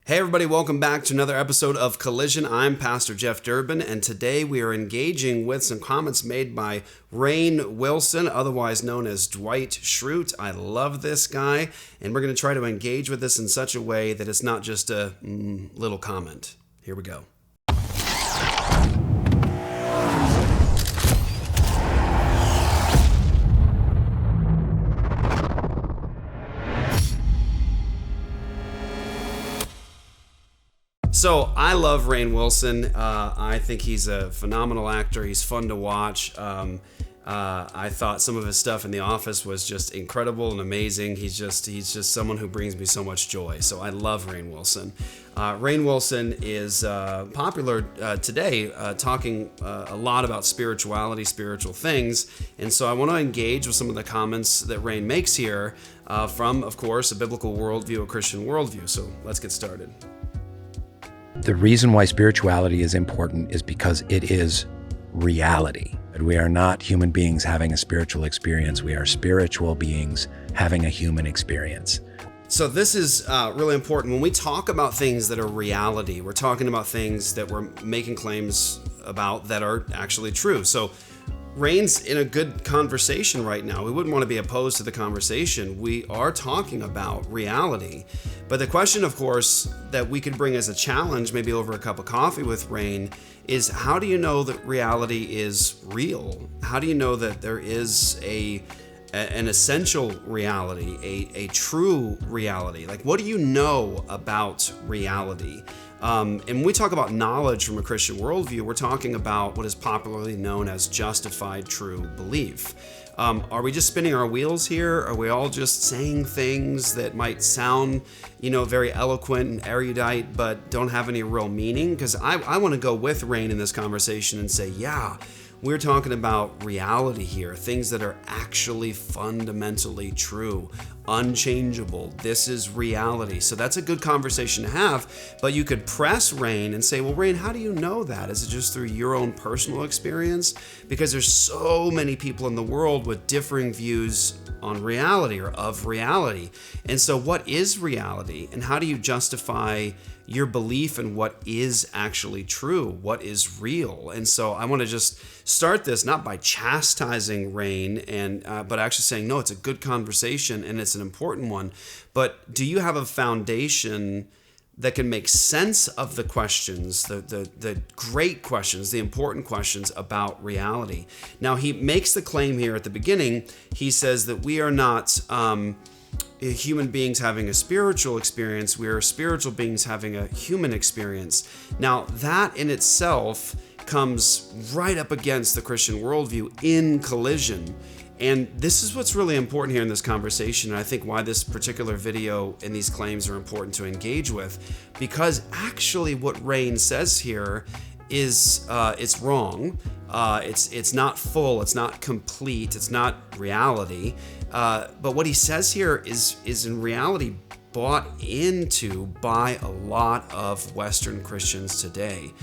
Hey everybody, welcome back to another episode of Collision. I'm Pastor Jeff Durbin, and today we are engaging with some comments made by Rainn Wilson, otherwise known as Dwight Schrute. I love this guy, and we're going to try to engage with this in such a way that it's not just a little comment. Here we go. So I love Rainn Wilson. I think he's a phenomenal actor. He's fun to watch. I thought some of his stuff in The Office was just incredible and amazing. He's just someone who brings me so much joy. So I love Rainn Wilson. Rainn Wilson is popular today, talking a lot about spirituality, spiritual things. And so I want to engage with some of the comments that Rainn makes here from, of course, a biblical worldview, a Christian worldview. So let's get started. The reason why spirituality is important is because it is reality. We are not human beings having a spiritual experience. We are spiritual beings having a human experience. So this is really important. When we talk about things that are reality, we're talking about things that we're making claims about that are actually true. So Rainn's in a good conversation right now. We wouldn't want to be opposed to the conversation. We are talking about reality. But the question, of course, that we could bring as a challenge, maybe over a cup of coffee with Rainn, is how do you know that reality is real? How do you know that there is an essential reality, a true reality? Like, what do you know about reality? And when we talk about knowledge from a Christian worldview, we're talking about what is popularly known as justified true belief. Are we just spinning our wheels here? Are we all just saying things that might sound, very eloquent and erudite, but don't have any real meaning? Because I want to go with Rainn in this conversation and say, yeah, we're talking about reality here, things that are actually fundamentally true, unchangeable. This is reality. So that's a good conversation to have, but you could press Rainn and say, well, Rainn, how do you know that? Is it just through your own personal experience? Because there's so many people in the world with differing views on reality or of reality. And so what is reality, and how do you justify your belief in what is actually true, what is real? And so I want to just start this not by chastising Rainn, but actually saying, no, it's a good conversation and it's an important one. But do you have a foundation that can make sense of the questions, the great questions, the important questions about reality? Now, he makes the claim here at the beginning. He says that we are not human beings having a spiritual experience. We are spiritual beings having a human experience. Now, that in itself comes right up against the Christian worldview in collision. And this is what's really important here in this conversation, and I think why this particular video and these claims are important to engage with, because actually what Rainn says here is it's wrong. It's not full. It's not complete. It's not reality. But what he says here is in reality bought into by a lot of Western Christians today.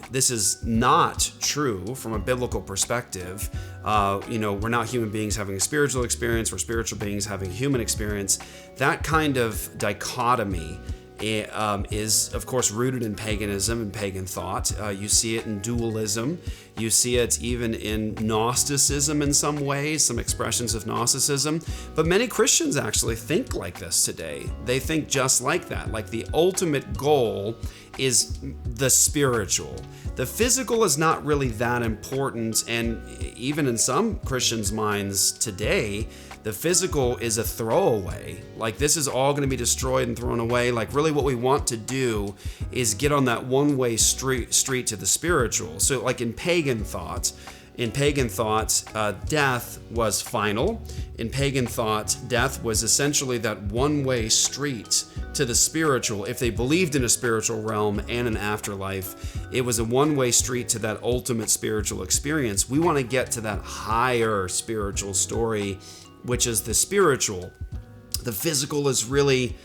This is not true from a biblical perspective. We're not human beings having a spiritual experience. We're spiritual beings having a human experience. That kind of dichotomy is, of course, rooted in paganism and pagan thought. You see it in dualism. You see it even in Gnosticism in some ways, some expressions of Gnosticism. But many Christians actually think like this today. They think just like that. Like the ultimate goal is the spiritual. The physical is not really that important. And even in some Christians' minds today, the physical is a throwaway. Like this is all going to be destroyed and thrown away. Like really what we want to do is get on that one-way street to the spiritual. So like in pagan thought, death was final. In pagan thought, death was essentially that one-way street to the spiritual. If they believed in a spiritual realm and an afterlife, it was a one-way street to that ultimate spiritual experience. We want to get to that higher spiritual story, which is the spiritual. The physical is really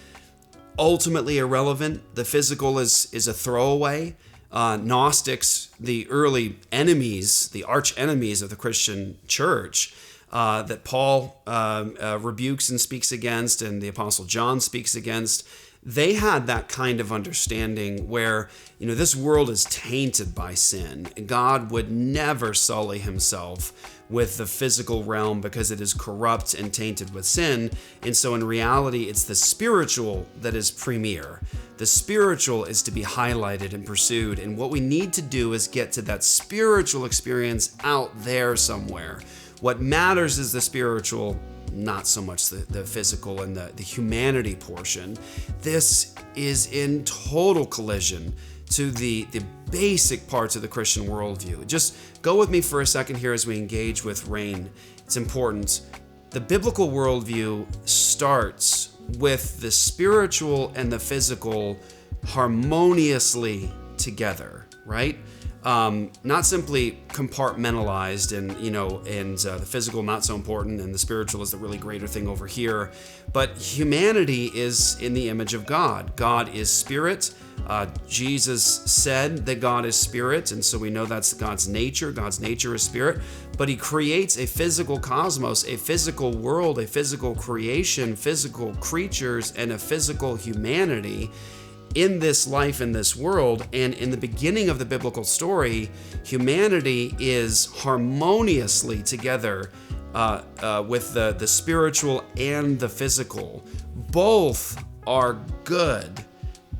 ultimately irrelevant. The physical is a throwaway. Gnostics, the early enemies, the arch enemies of the Christian church, that Paul rebukes and speaks against, and the Apostle John speaks against, they had that kind of understanding where, this world is tainted by sin. God would never sully himself with the physical realm because it is corrupt and tainted with sin. And so in reality, it's the spiritual that is premier. The spiritual is to be highlighted and pursued. And what we need to do is get to that spiritual experience out there somewhere. What matters is the spiritual, not so much the physical and the humanity portion. This is in total collision to the basic parts of the Christian worldview. Just go with me for a second here as we engage with Rainn. It's important. The biblical worldview starts with the spiritual and the physical harmoniously together, right? Not simply compartmentalized and the physical not so important and the spiritual is the really greater thing over here. But humanity is in the image of God. God is spirit. Jesus said that God is spirit, and so we know that's God's nature. God's nature is spirit. But he creates a physical cosmos, a physical world, a physical creation, physical creatures, and a physical humanity in this life, in this world. And in the beginning of the biblical story, humanity is harmoniously together with the spiritual and the physical. Both are good.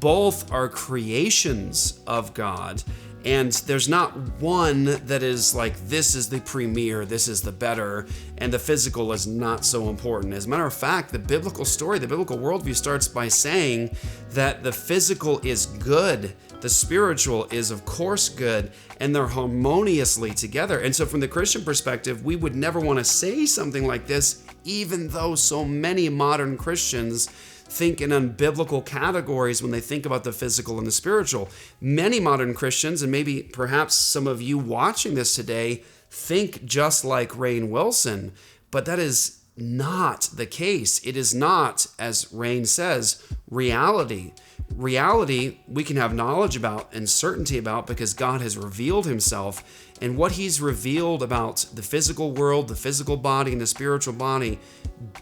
Both are creations of God. And there's not one that is like, this is the premier, this is the better, and the physical is not so important. As a matter of fact, the biblical story, the biblical worldview starts by saying that the physical is good, the spiritual is of course good, and they're harmoniously together. And so from the Christian perspective, we would never want to say something like this, even though so many modern Christians think in unbiblical categories when they think about the physical and the spiritual. Many modern Christians, and maybe perhaps some of you watching this today, think just like Rainn Wilson, but that is not the case. It is not, as Rainn says, reality. Reality we can have knowledge about and certainty about because God has revealed himself, and what he's revealed about the physical world, the physical body, and the spiritual body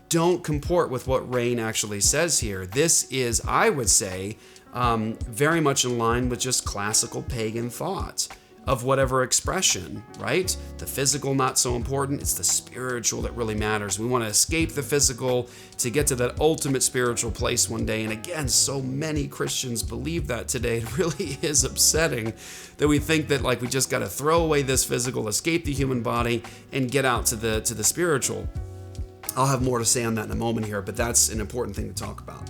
don't comport with what Rainn actually says here. This is, I would say, very much in line with just classical pagan thought of whatever expression, right? The physical not so important, it's the spiritual that really matters. We want to escape the physical to get to that ultimate spiritual place one day. And again, so many Christians believe that today. It really is upsetting that we think that we just got to throw away this physical, escape the human body, and get out to the spiritual. I'll have more to say on that in a moment here, but that's an important thing to talk about.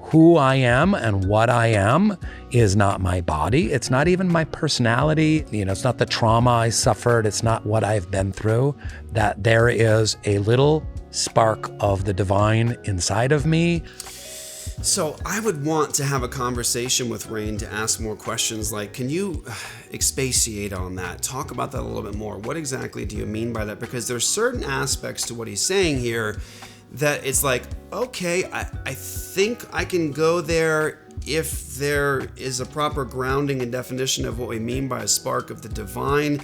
Who I am and what I am is not my body. It's not even my personality. It's not the trauma I suffered. It's not what I've been through. That there is a little spark of the divine inside of me. So I would want to have a conversation with Rainn to ask more questions like, can you expatiate on that? Talk about that a little bit more. What exactly do you mean by that? Because there's certain aspects to what he's saying here that it's like, okay, I think I can go there if there is a proper grounding and definition of what we mean by a spark of the divine.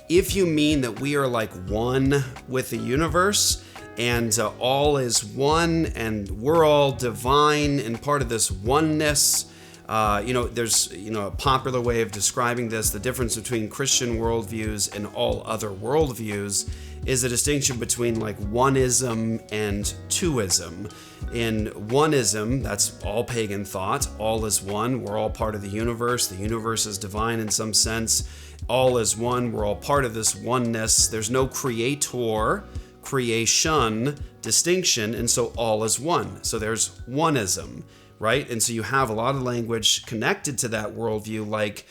If you mean that we are like one with the universe and all is one and we're all divine and part of this oneness, there's a popular way of describing this. The difference between Christian worldviews and all other worldviews is a distinction between oneism and twoism. In oneism, that's all pagan thought. All is one. We're all part of the universe. The universe is divine in some sense. All is one. We're all part of this oneness. There's no creator, creation distinction, and so all is one. So there's oneism, right? And so you have a lot of language connected to that worldview,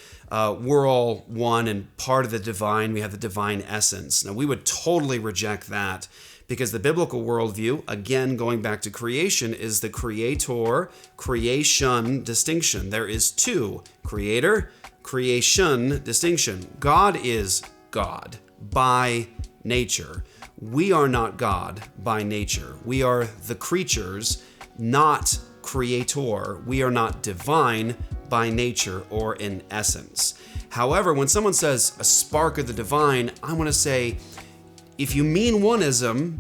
we're all one and part of the divine. We have the divine essence. Now, we would totally reject that because the biblical worldview, again, going back to creation, is the creator, creation distinction. There is two, creator, creation distinction. God is God by nature. We are not God by nature. We are the creatures, not creator. We are not divine by nature or in essence. However, when someone says a spark of the divine, I want to say, if you mean oneism,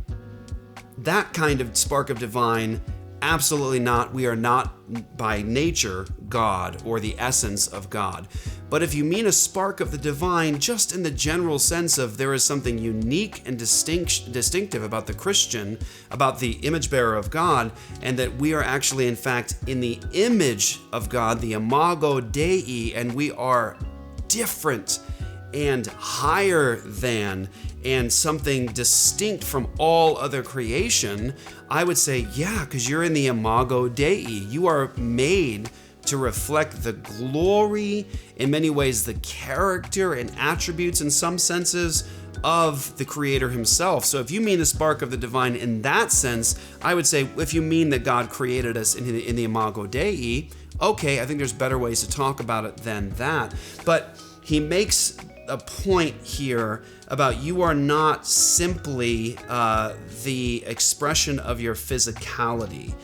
that kind of spark of divine Absolutely not. We are not by nature God or the essence of God. But if you mean a spark of the divine, just in the general sense of there is something unique and distinctive about the Christian, about the image bearer of God, and that we are actually, in fact, in the image of God, the imago Dei, and we are different and higher than and something distinct from all other creation, I would say, yeah, because you're in the imago Dei. You are made to reflect the glory, in many ways, the character and attributes in some senses of the Creator himself. So if you mean a spark of the divine in that sense, I would say if you mean that God created us in the imago Dei, okay, I think there's better ways to talk about it than that. But he makes a point here about you are not simply the expression of your physicality.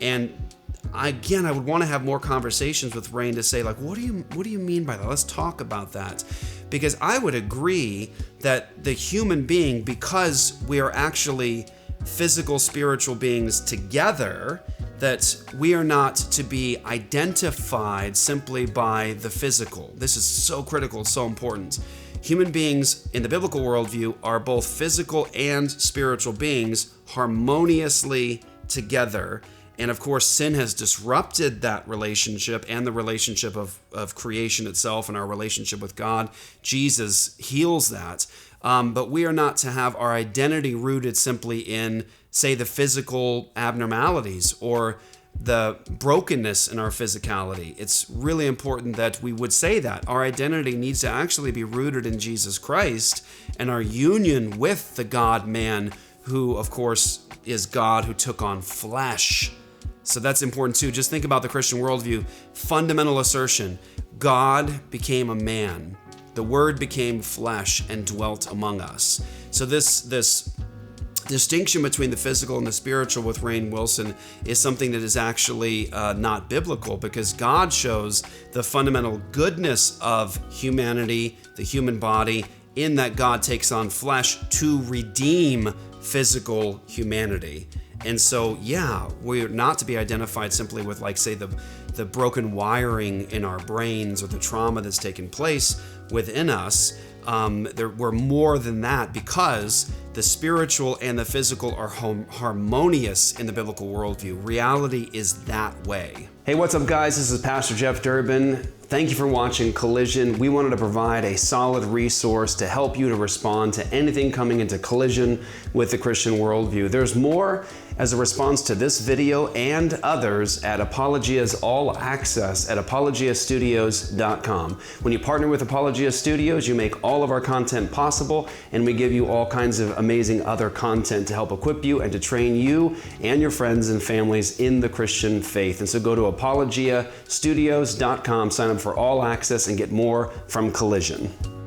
And again, I would want to have more conversations with Rainn to say, like, what do you mean by that? Let's talk about that. Because I would agree that the human being, because we are actually physical, spiritual beings together, that we are not to be identified simply by the physical. This is so critical, so important. Human beings in the biblical worldview are both physical and spiritual beings harmoniously together. And of course, sin has disrupted that relationship and the relationship of creation itself and our relationship with God. Jesus heals that. But we are not to have our identity rooted simply in, say, the physical abnormalities or the brokenness in our physicality. It's really important that we would say that. Our identity needs to actually be rooted in Jesus Christ and our union with the God-man who, of course, is God who took on flesh. So that's important too. Just think about the Christian worldview. Fundamental assertion: God became a man. The Word became flesh and dwelt among us. So this distinction between the physical and the spiritual with Rainn Wilson is something that is actually not biblical, because God shows the fundamental goodness of humanity, the human body, in that God takes on flesh to redeem physical humanity. And so, yeah, we're not to be identified simply with, like, say, the broken wiring in our brains or the trauma that's taken place within us. We're more than that, because the spiritual and the physical are harmonious in the biblical worldview. Reality is that way. Hey, what's up, guys? This is Pastor Jeff Durbin. Thank you for watching Collision. We wanted to provide a solid resource to help you to respond to anything coming into collision with the Christian worldview. There's more as a response to this video and others at Apologia's All Access at apologiastudios.com. When you partner with Apologia Studios, you make all of our content possible, and we give you all kinds of amazing other content to help equip you and to train you and your friends and families in the Christian faith. And so go to apologiastudios.com, sign up for All Access, and get more from Collision.